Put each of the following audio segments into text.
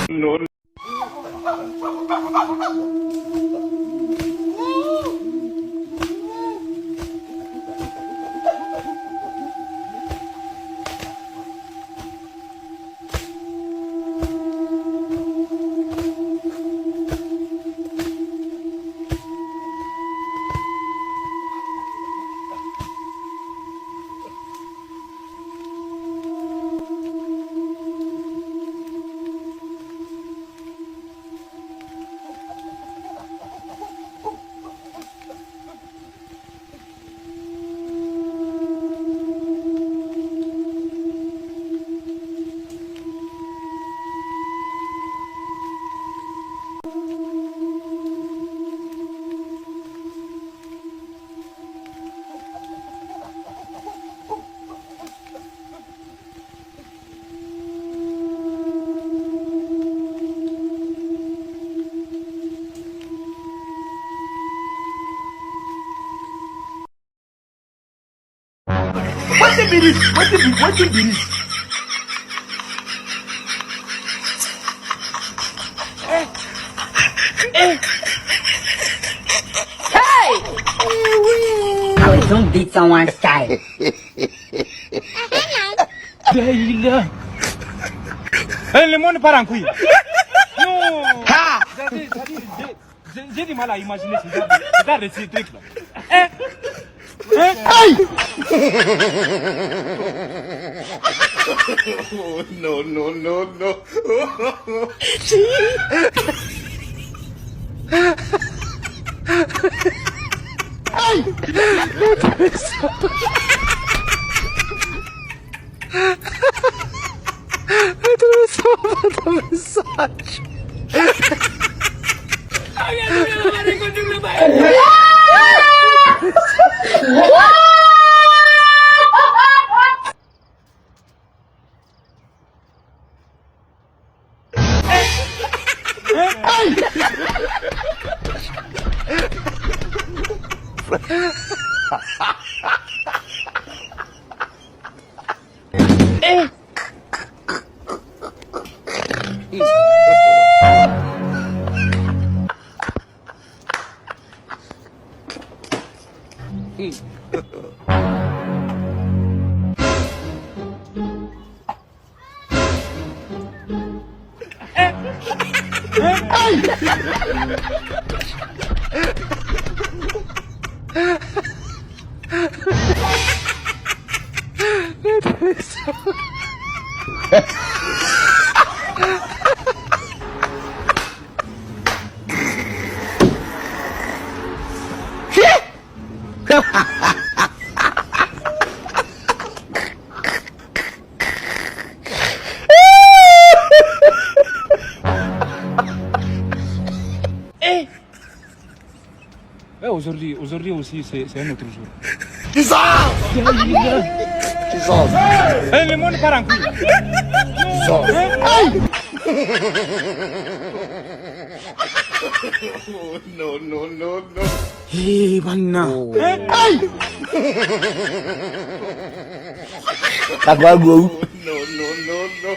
No. What be this? What be this? Hey! I will soon beat someone's child. Hey, le monde part en couille. Non. Ha! J'ai du mal à imaginer ces trucs là. Hey! Oh, no, no, no, no. Aujourd'hui aussi, c'est un autre jour. Jesus! Hey, le monde part en couille. Oh, no, no, no, no. Hey, manna. No, no, no, no.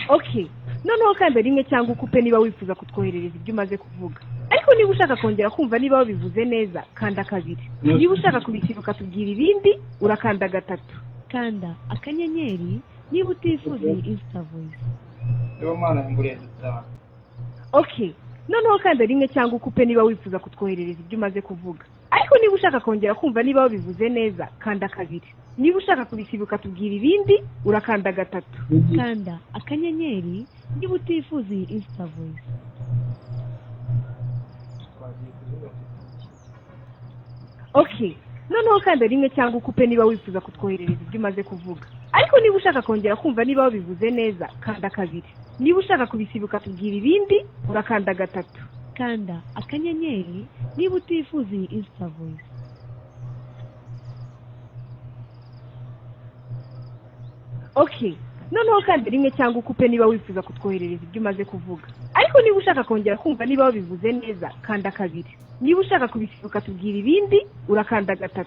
Okay, noneho kandi rimwe cyangwa ukupe niba wifuza kutwoherereza ibyo umaze kuvuga. Ariko niba ushaka kongera kumva niba wabivuze neza, kanda 2. Niba ushaka kubisiba ukatubwira ibindi, urakanda 3. Kanda akanyenyeri niba utifuza iyi Insta voice. Okay, noneho kandi rimwe cyangwa ukupe niba wifuza kutwoherereza ibyo umaze kuvuga. Ariko niba ushaka kongera kumva niba wabivuze neza, kanda 2. Niba ushaka kubisiba ukatubwira ibindi, urakanda 3. Kanda akanyenyeri niba utifuza iyi Insta voice. Okay, noneho kandi rimwe cyangwa ukupe niba wifuza kutwoherereza ibyo umaze kuvuga. Ariko niba ushaka kongera kumva niba wabivuze neza, kanda 2. Niba ushaka kubisiba ukatubwira ibindi, urakanda 3. Kanda akanyenyeri niba utifuza iyi Insta voice. Okay, noneho kandi rimwe cyangwa ukupe niba wifuza kutwoherereza ibyo umaze kuvuga. Ariko niba ushaka kongera kumva niba wabivuze neza, kanda 2. Niba ushaka kubisiba ukatubwira ibindi, urakanda 3.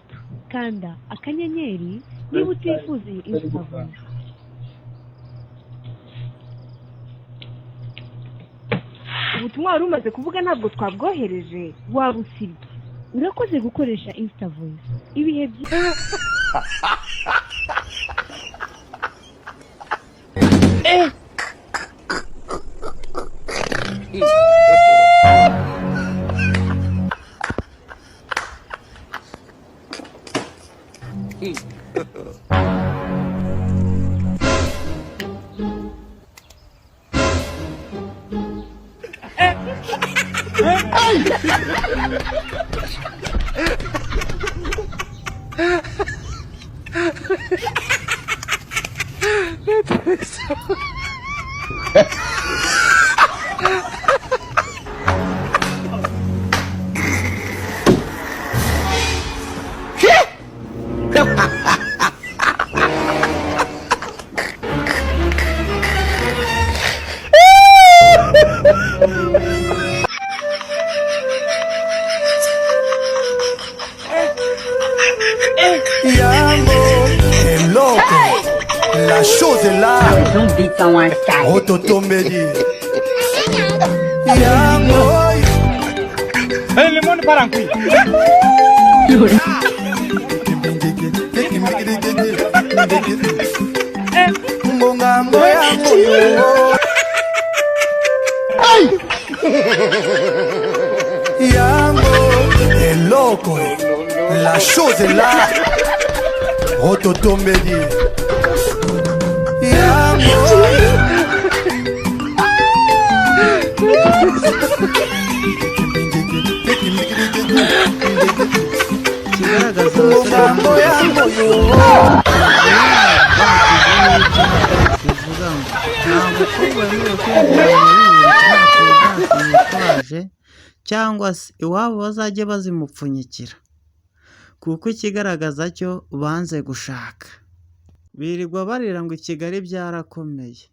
Kanda akanyenyeri niba utifuza iyi Insta voice. Ubutumwa wari umaze kuvuga ntabwo twabwohereje, wabusibye. Urakoze gukoresha Insta voice. Ibihe byiza. La chose est là. Autotomedi. Le monde part en couille. est loco. La chose est là. Autotomedi. cyangwa se iwabo bazajye bazimupfunyikira kuko ikigaragaza cyo banze gushaka birirwa barira ngo i Kigali byarakomeye